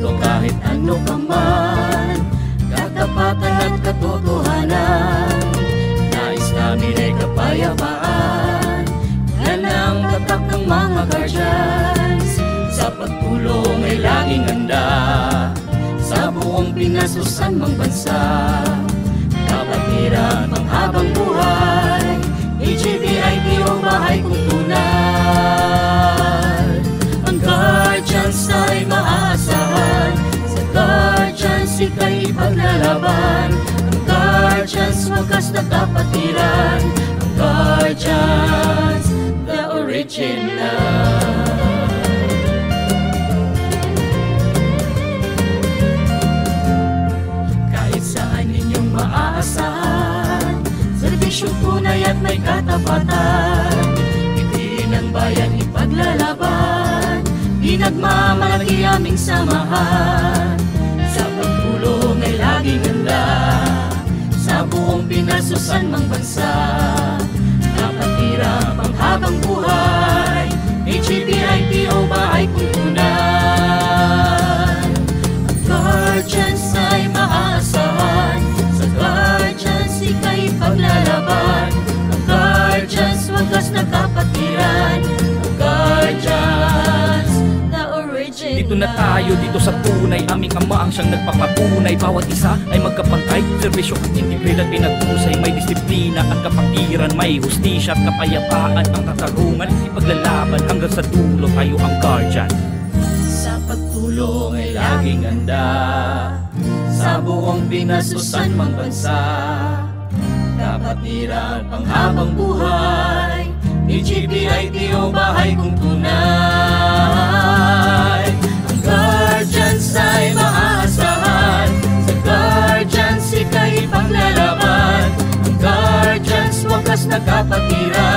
respeto kahit ano ka man, katapatan at katotohanan. Nais namin ay kapayapaan, yan ang tatak ng mga guardians. Sa pagtulong ay laging handa, sa buong Pinas o saan mang bansa. Kapatiran pang habang buhay, EGBITO bahay kong tunay. Ang guardians ay maaasahan, sa guardians ika'y ipaglalaban. Ang guardians wagas na kapatiran, ang guardians the original. Maaasahan, serbisyong tunay at may katapatan. Hindi ng bayan ipaglalaban, di nagmamalaki aming samahan. Sa pagtulong ay laging handa, sa buong Pinas o saan mang bansa. Kapatira pang habang buhay, EGBITO bahay kong tunay. Ang guardians ay maaasahan, guardians ika'y paglalaban. Ang guardians wagas na kapatiran, ang guardians the original. Dito na tayo, dito sa tunay, aming ama ang siyang nagpapatunay. Bawat isa ay magkapantay, serbisyo at integridad pinaghusay. May disiplina at kapatiran, may hustisya at kapayapaan. Ang katarungan, ipaglalaban hanggang sa dulo, tayo ang guardian. Sa pagtulong ay laging handa, sa buong Pinas o saan mang bansa. Kapatiran pang habang buhay, EGBITO bahay kong tunay. Ang guardians ay maaasahan, sa guardians ika'y ipaglalaban. Ang guardians wagas na kapatiran,